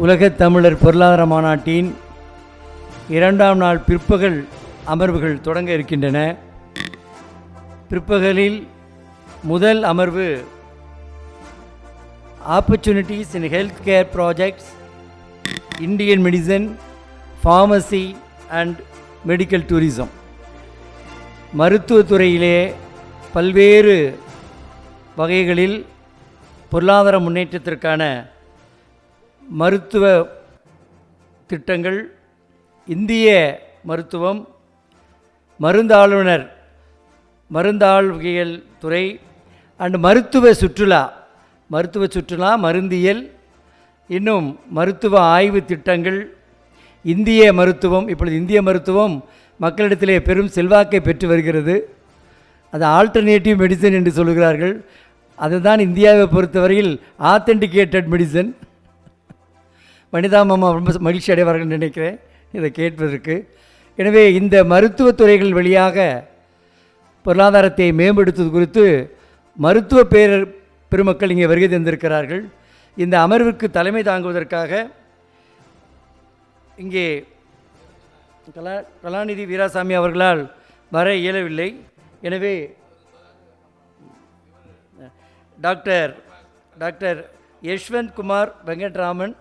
உலகத் தமிழர் பொருளாதார மாநாட்டின் 2ஆம் நாள் பிற்பகல் அமர்வுகள் தொடங்க இருக்கின்றன. பிற்பகலில் முதல் அமர்வு opportunities in health care projects, Indian medicine, pharmacy and medical tourism. மருத்துவத்துறையிலே பல்வேறு வகைகளில் பொருளாதார முன்னேற்றத்திற்கான மருத்துவ திட்டங்கள், இந்திய மருத்துவம், மருந்தாழ்வியல் துறை அண்ட் மருத்துவ சுற்றுலா, மருந்தியல், இன்னும் மருத்துவ ஆய்வு திட்டங்கள், இந்திய மருத்துவம். இப்பொழுது இந்திய மருத்துவம் மக்களிடத்திலே பெரும் செல்வாக்கை பெற்று வருகிறது. அது ஆல்டர்னேட்டிவ் மெடிசன் என்று சொல்கிறார்கள். அதுதான் இந்தியாவை பொறுத்தவரையில் ஆத்தென்டிகேட்டட் மெடிசன். வனிதா மாமா ரொம்ப மகிழ்ச்சி அடைவார்கள் நினைக்கிறேன் இதை கேட்பதற்கு. எனவே இந்த மருத்துவத்துறைகள் வழியாக பொருளாதாரத்தை மேம்படுத்துவது குறித்து மருத்துவ பெருமக்கள் இங்கே வருகை தந்திருக்கிறார்கள். இந்த அமர்வுக்கு தலைமை தாங்குவதற்காக இங்கே கலாநிதி வீராசாமி அவர்களால் வர இயலவில்லை. எனவே doctor Yashwant Kumar Venkatraman,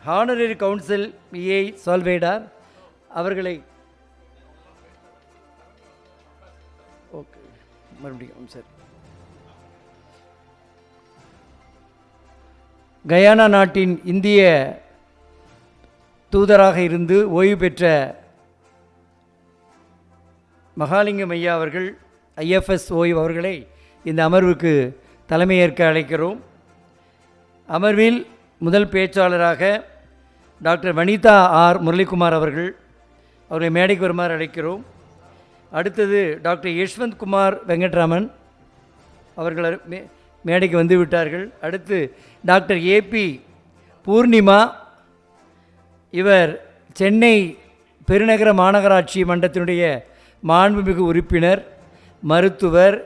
honorary council PA Salvador அவர்களை மறுபடியும் சார் கயானா நாட்டின் இந்திய தூதராக இருந்து ஓய்வு பெற்ற மகாலிங்கம் ஐயா அவர்கள், ஐஎஃப்எஸ் ஓய்வு அவர்களை இந்த அமர்வுக்கு தலைமையேற்க அழைக்கிறோம். அமர்வில் முதல் பேச்சாளராக டாக்டர் வனிதா ஆர் முரளிகுமார் அவர்களை மேடைக்கு வருமாறு அழைக்கிறோம். அடுத்தது டாக்டர் யஷ்வந்த் குமார் வெங்கட்ராமன் அவர்கள் மேடைக்கு வந்து விட்டார்கள். அடுத்து டாக்டர் ஏபி பூர்ணிமா, இவர் சென்னை பெருநகர மாநகராட்சி மன்றத்தினுடைய மாண்புமிகு உறுப்பினர், மருத்துவர்,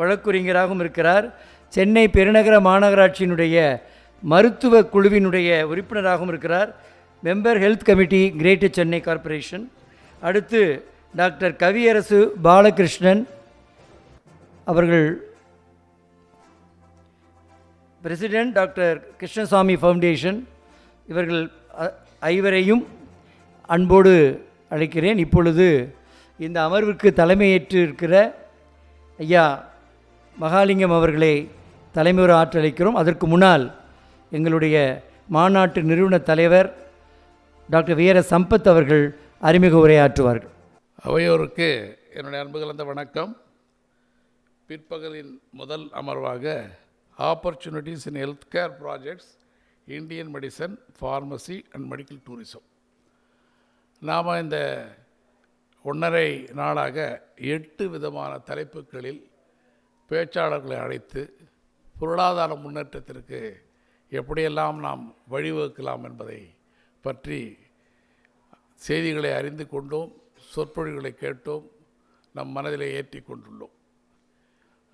வழக்குரைஞராகவும் இருக்கிறார். சென்னை பெருநகர மாநகராட்சியினுடைய மருத்துவ குழுவினுடைய உறுப்பினராகவும் இருக்கிறார். Member health committee, greater Chennai corporation. அடுத்து டாக்டர் கவியரசு பாலகிருஷ்ணன் அவர்கள் பிரசிடென்ட், டாக்டர் கிருஷ்ணசாமி ஃபவுண்டேஷன். இவர்கள் ஐவரையும் அன்போடு அழைக்கிறேன். இப்பொழுது இந்த அமர்வுக்கு தலைமையேற்று இருக்கிற ஐயா மகாலிங்கம் அவர்களை தலைமையுற ஆற்றளிக்கிறோம். அதற்கு முன்னால் எங்களுடைய மாநாட்டு நிறுவன தலைவர் டாக்டர் வீர சம்பத் அவர்கள் அறிமுக உரையாற்றுவார்கள். அவையோருக்கு என்னுடைய அன்பு கலந்த வணக்கம். பிற்பகலின் முதல் அமர்வாக opportunities in health care projects, Indian medicine, pharmacy and medical tourism. நாம் இந்த 1.5 நாளாக 8 விதமான தலைப்புகளில் பேச்சாளர்களை அழைத்து பொருளாதார முன்னேற்றத்திற்கு எப்படியெல்லாம் நாம் வழிவகுக்கலாம் என்பதை பற்றி செய்திகளை அறிந்து கொண்டோம், சொற்பொழிவுகளை கேட்டோம், நம் மனதிலே ஏற்றி கொண்டுள்ளோம்.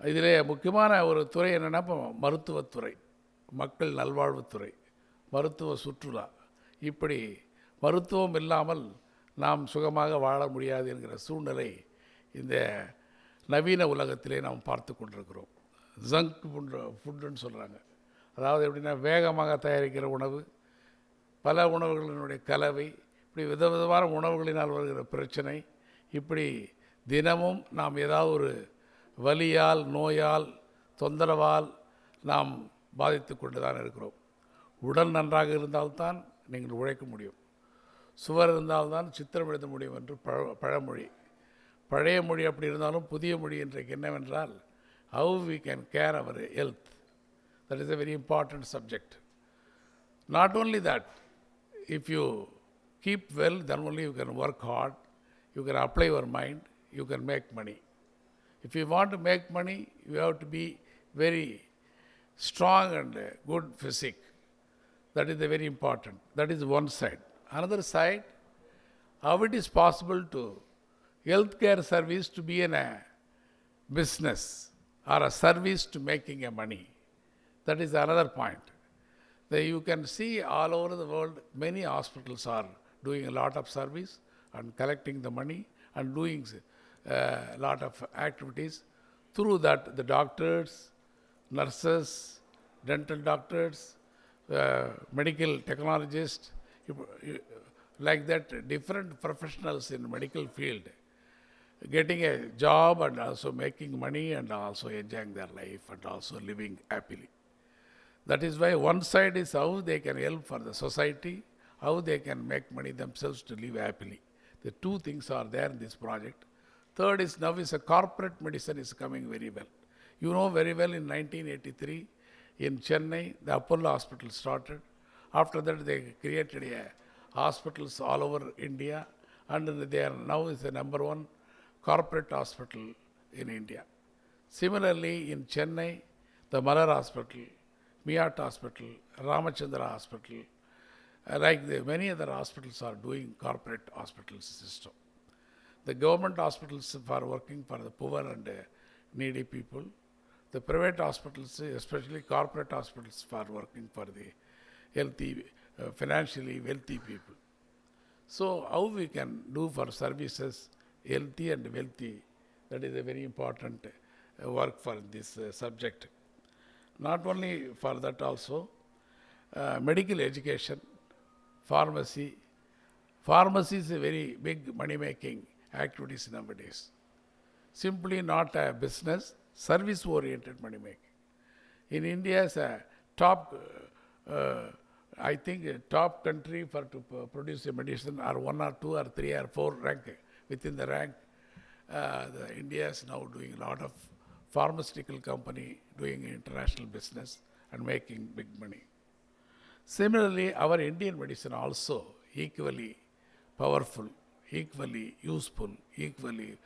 இதிலே முக்கியமான ஒரு துறை என்னென்னா, இப்போ மருத்துவத்துறை, மக்கள் நல்வாழ்வுத்துறை, மருத்துவ சுற்றுலா. இப்படி மருத்துவம் இல்லாமல் நாம் சுகமாக வாழ முடியாது என்கிற சூழ்நிலை இந்த நவீன உலகத்திலே நாம் பார்த்து கொண்டிருக்கிறோம். ஜங்க் ஃபுட்டுன்னு சொல்கிறாங்க. அதாவது எப்படின்னா, வேகமாக தயாரிக்கிற உணவு, பல உணவுகளினுடைய கலவை, இப்படி விதவிதமான உணவுகளினால் வருகிற பிரச்சனை. இப்படி தினமும் நாம் ஏதாவது ஒரு வலியால், நோயால், தொந்தரவால் நாம் பாதித்து கொண்டு தான் இருக்கிறோம். உடல் நன்றாக இருந்தால்தான் நீங்கள் உழைக்க முடியும், சுவர் இருந்தால்தான் சித்திரம் எழுத முடியும் என்று பழமொழி. பழைய மொழி அப்படி இருந்தாலும் புதிய மொழி இன்றைக்கு என்னவென்றால், how we can care our health. That is a very important subject. Not only that, if you keep well, then only you can work hard, you can apply your mind, you can make money. If you want to make money, you have to be very strong and good physique. That is very important. That is one side. Another side, how it is possible to healthcare service to be in a business or a service to making a money. That is another point. You can see all over the world, many hospitals are doing a lot of service and collecting the money and doing a lot of activities. Through that, the doctors, nurses, dental doctors, medical technologists, like that, different professionals in medical field, getting a job and also making money and also enjoying their life and also living happily. That is why one side is how they can help for the society, how they can make money themselves to live happily. The two things are there in this project. Third is now is a corporate medicine is coming very well. You know very well in 1983 in Chennai, the Apollo hospital started. After that they created hospitals all over India and they are now is the number one corporate hospital in India. Similarly in Chennai, the Malar Hospital, Miyat Hospital, Ramachandra Hospital, many other hospitals are doing corporate hospital system. The government hospitals are working for the poor and needy people. The private hospitals, especially corporate hospitals, are working for the healthy, financially wealthy people. So how we can do for services, healthy and wealthy, that is a very important work for this subject. Not only for that also, medical education, pharmacy. Pharmacy is a very big money-making activities nowadays. Simply not a business, service-oriented money-making. In India, is a top, I think, a top country for to produce a medicine are 1 or 2 or 3 or 4 rank. Within the rank, India is now doing a lot of pharmaceutical company doing international business and making big money. Similarly, our Indian medicine also equally powerful, equally useful, equally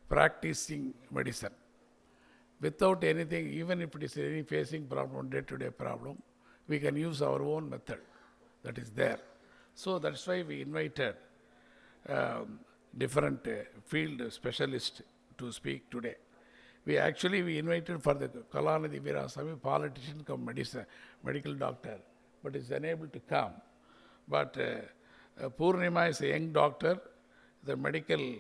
practicing medicine. Without anything, even if it is any facing problem, day-to-day problem, we can use our own method that is there. So that's why we invited different field specialists to speak today. We invited for the Kalanidhi Veerasamy, politician come medical doctor, but is unable to come. But Purnima is a young doctor, the medical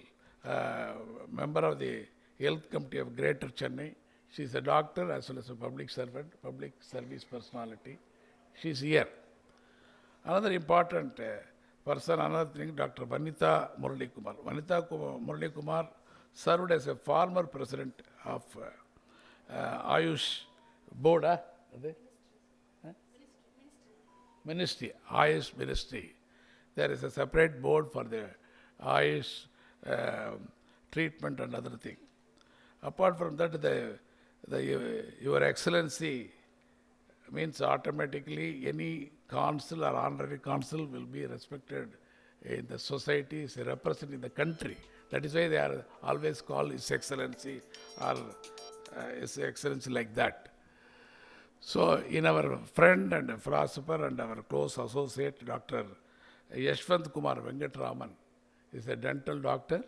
member of the Health Committee of Greater Chennai. She is a doctor as well as a public servant, public service personality. She is here. Another important person, another thing, Dr. Vanitha Murali Kumar. Vanitha Murali Kumar served as a former president of Ayush Board, Ministry, Ayush Ministry. There is a separate board for the Ayush treatment and other thing. Apart from that, Your Excellency means automatically any consul or honorary consul will be respected in the society, is representing the country. That is why they are always called His Excellency or His Excellency like that. So in our friend and philosopher and our close associate, Dr. Yashwant Kumar Venkatraman is a dental doctor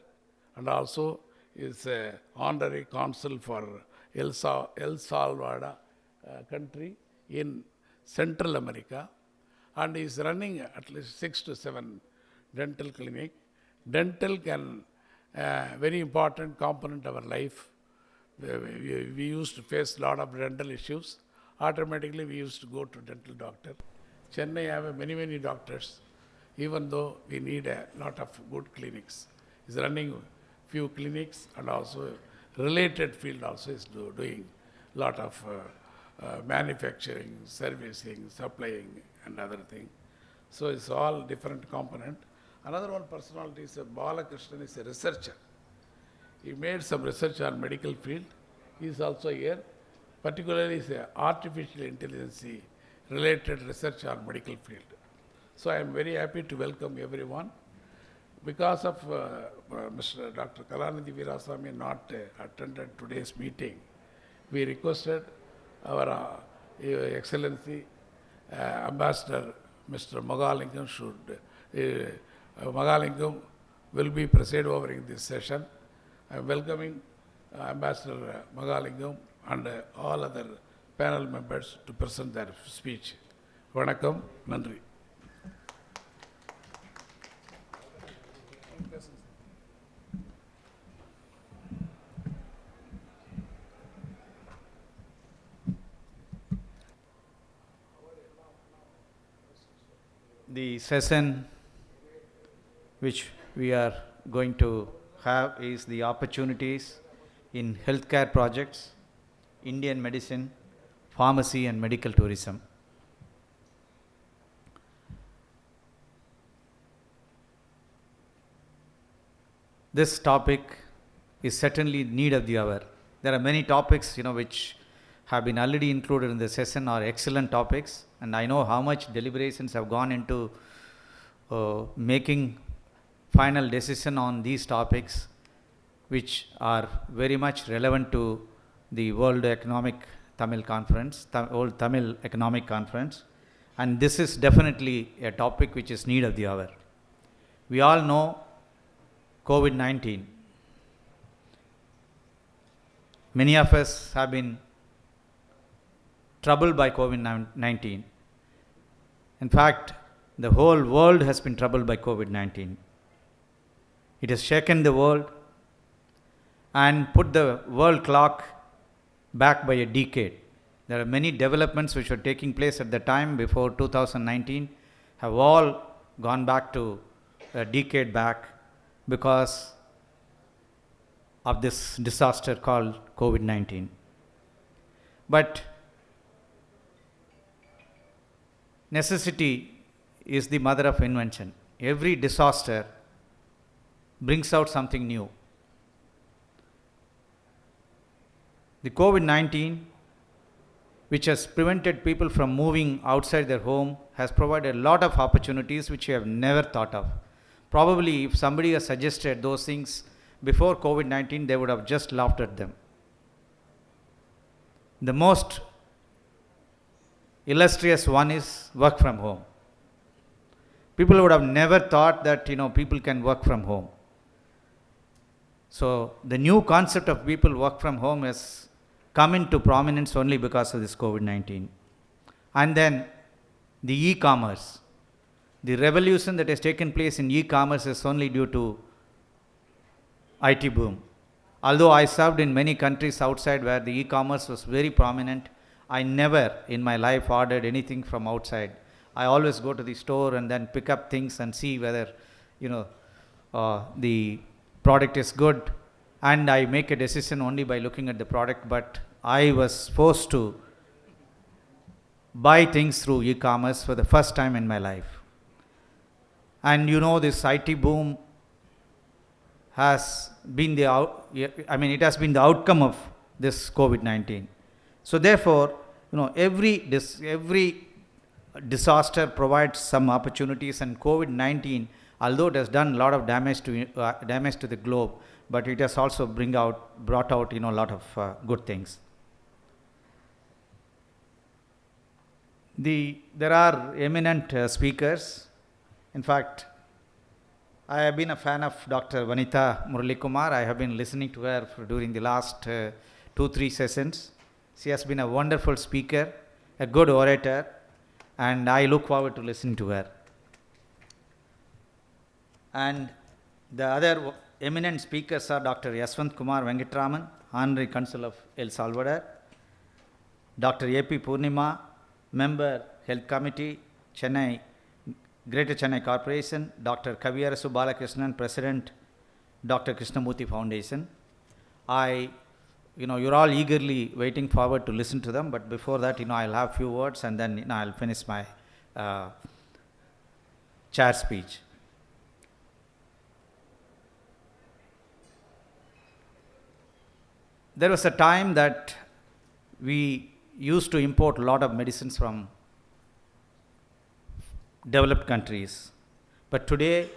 and also is a honorary consul for El Salvador country in Central America, and is running at least 6 to 7 dental clinic. Dental can very important component of our life. We used to face a lot of dental issues. Automatically we used to go to dental doctor. Chennai have many doctors, even though we need a lot of good clinics. Is running few clinics and also related field also is doing lot of manufacturing, servicing, supplying and other thing. So it's all different component. Another one personality is Balakrishnan, is a researcher. He made some research on medical field. He is also here. Particularly is artificial intelligence related research on medical field. So I am very happy to welcome everyone. Because of Mr. Dr. Kalanidhi Veerasamy not attended today's meeting, we requested our Excellency Ambassador Mr. Mahalingam Mahalingam will be presiding over in this session. I am welcoming Ambassador Mahalingam and all other panel members to present their speech. வணக்கம், நன்றி. The session which we are going to have is the opportunities in healthcare projects, Indian medicine, pharmacy and medical tourism. This topic is certainly need of the hour. There are many topics, which have been already included in the session are excellent topics, and I know how much deliberations have gone into making final decision on these topics, which are very much relevant to the World Economic Tamil Conference, World Tamil Economic Conference, and this is definitely a topic which is need of the hour. We all know COVID-19. Many of us have been troubled by COVID-19. In fact, the whole world has been troubled by COVID-19. It has shaken the world and put the world clock back by a decade. There are many developments which were taking place at the time before 2019 have all gone back to a decade back because of this disaster called COVID-19. But necessity is the mother of invention. Every disaster brings out something new. The COVID-19, which has prevented people from moving outside their home, has provided a lot of opportunities which you have never thought of. Probably if somebody has suggested those things before COVID-19, they would have just laughed at them. The most illustrious one is work from home. People would have never thought that people can work from home. So the new concept of people work from home has come into prominence only because of this COVID-19. And then the e-commerce. The revolution that has taken place in e-commerce is only due to IT boom. Although I served in many countries outside where the e-commerce was very prominent, I never in my life ordered anything from outside. I always go to the store and then pick up things and see whether the product is good, and I make a decision only by looking at the product. But I was forced to buy things through e-commerce for the first time in my life. And this IT boom has been it has been the outcome of this COVID-19. So therefore, every disaster provides some opportunities, and COVID-19, although it has done a lot of damage to the globe, but it has also brought out a lot of good things. There are eminent speakers. In fact, I have been a fan of Dr. Vanitha Muralikumar. I have been listening to her during the last 2-3 sessions. She has been a wonderful speaker, a good orator, and I look forward to listening to her. And the other eminent speakers are Dr. Yaswant Kumar Venkatraman, Honorary Consul of El Salvador, Dr. A.P. Purnima, Member, Health Committee, Chennai, Greater Chennai Corporation, Dr. Kaviyarasu Balakrishnan, President, Dr. Krishnamurthy Foundation. You're all eagerly waiting forward to listen to them, but before that, I'll have few words and then, I'll finish my chair speech. There was a time that we used to import a lot of medicines from developed countries. But today,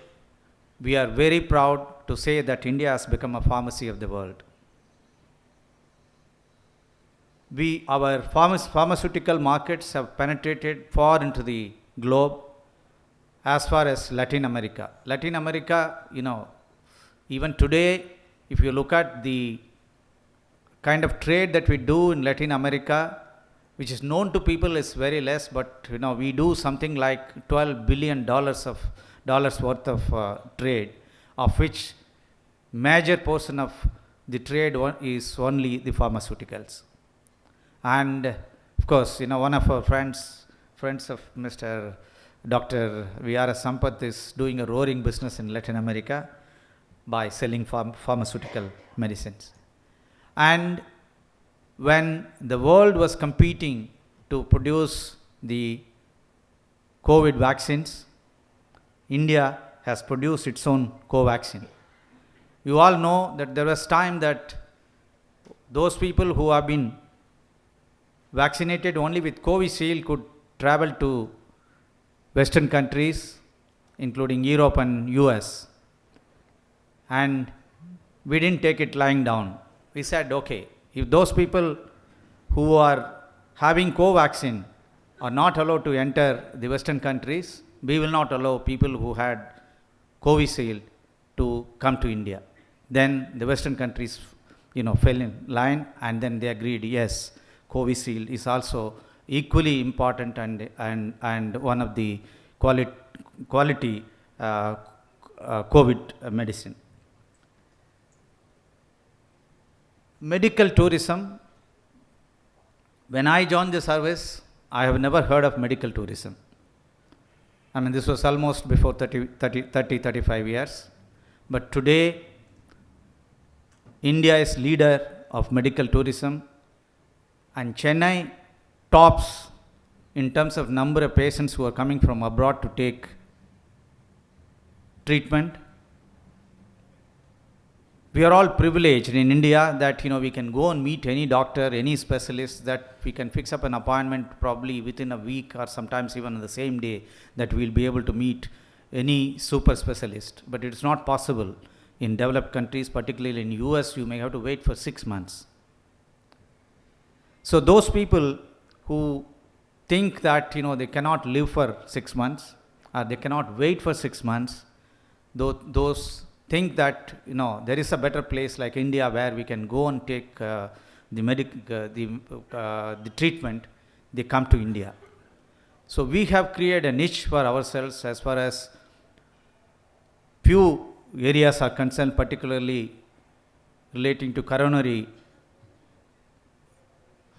we are very proud to say that India has become a pharmacy of the world. Our pharmaceutical markets have penetrated far into the globe, as far as Latin America. Latin America, even today, if you look at the kind of trade that we do in Latin America, which is known to people is very less, but we do something like $12 billion of dollars worth of trade, of which major portion of the trade is only the pharmaceuticals. And of course, one of our friends of Mr. Dr. V.R.S. Sampath is doing a roaring business in Latin America by selling pharmaceutical medicines. And when the world was competing to produce the COVID vaccines, India has produced its own Covaxin. You all know that there was time that those people who have been vaccinated only with Covishield could travel to Western countries, including Europe and US. And we didn't take it lying down. We said, okay, if those people who are having Covaxin are not allowed to enter the Western countries, we will not allow people who had Covishield to come to India. Then the Western countries, fell in line, and then they agreed, yes, Covishield is also equally important and one of the quality COVID medicine. Medical tourism. When I joined the service, I have never heard of medical tourism. I mean, this was almost before 35 years. But today, India is leader of medical tourism, and Chennai tops in terms of number of patients who are coming from abroad to take treatment. We are all privileged in India that we can go and meet any doctor, any specialist, that we can fix up an appointment probably within a week or sometimes even on the same day, that we'll be able to meet any super specialist. But it's not possible in developed countries, particularly in US. You may have to wait for 6 months. So those people who think that they cannot live for 6 months, or they cannot wait for 6 months, those think that there is a better place like India where we can go and take the treatment, they come to India. So we have created a niche for ourselves as far as few areas are concerned, particularly relating to coronary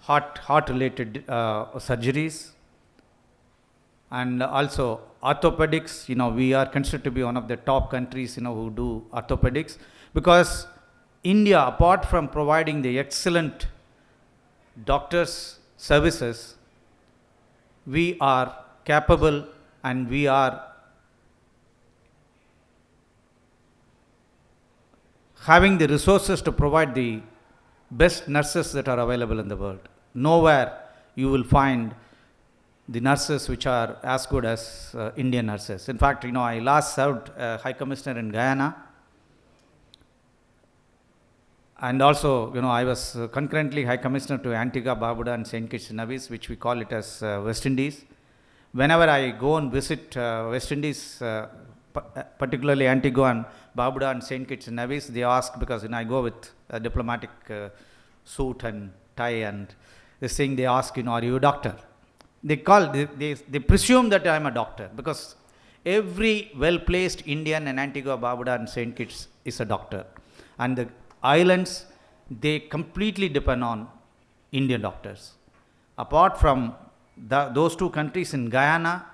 heart related surgeries, and also orthopedics. We are considered to be one of the top countries who do orthopedics, because India, apart from providing the excellent doctors services, we are capable and we are having the resources to provide the best nurses that are available in the world. Nowhere you will find the nurses which are as good as Indian nurses. In fact, I last served High Commissioner in Guyana, and also, I was concurrently High Commissioner to Antigua, Barbuda and St. Kitts and Nevis, which we call it as West Indies. Whenever I go and visit West Indies, particularly Antigua and Barbuda and St. Kitts and Nevis, they ask, because I go with a diplomatic suit and tie and this thing, they ask, are you a doctor? They presume that I am a doctor, because every well-placed Indian in Antigua, Barbuda and St. Kitts is a doctor. And the islands, they completely depend on Indian doctors. Apart from those two countries, in Guyana,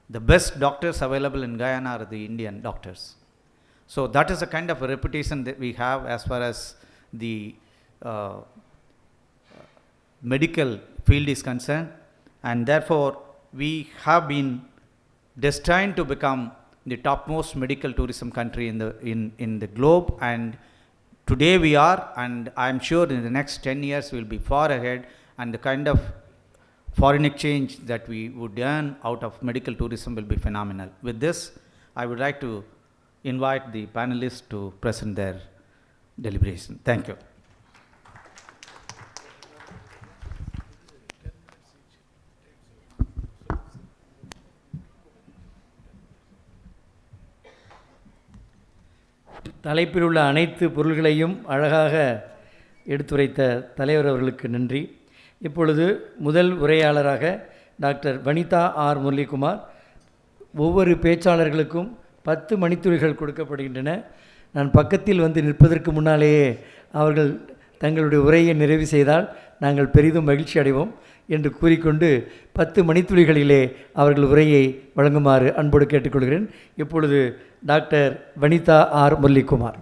the best doctors available in Guyana are the Indian doctors. So that is a kind of a reputation that we have as far as the medical field is concerned, and therefore we have been destined to become the topmost medical tourism country in the globe, and today we are, and I am sure in the next 10 years we will be far ahead, and the kind of foreign exchange that we would earn out of medical tourism will be phenomenal. With this, I would like to invite the panelists to present their deliberation. Thank you. தலைப்பில் உள்ள அனைத்து பொருள்களையும் அழகாக எடுத்துரைத்த தலைவர் அவர்களுக்கு நன்றி. இப்பொழுது முதல் உரையாளராக டாக்டர் வனிதா ஆர் முரளிகுமார். ஒவ்வொரு பேச்சாளர்களுக்கும் 10 மணித்துளிகள் கொடுக்கப்படுகின்றன. நான் பக்கத்தில் வந்து நிற்பதற்கு முன்னாலேயே அவர்கள் தங்களுடைய உரையை நிறைவு செய்தால் நாங்கள் பெரிதும் மகிழ்ச்சி அடைவோம் என்று கூறிக்கொண்டு 10 மணித்துளிகளிலே அவர்கள் உரையை வழங்குமாறு அன்போடு கேட்டுக்கொள்கிறேன். இப்பொழுது டாக்டர் வனிதா ஆர் முரளிகுமார்.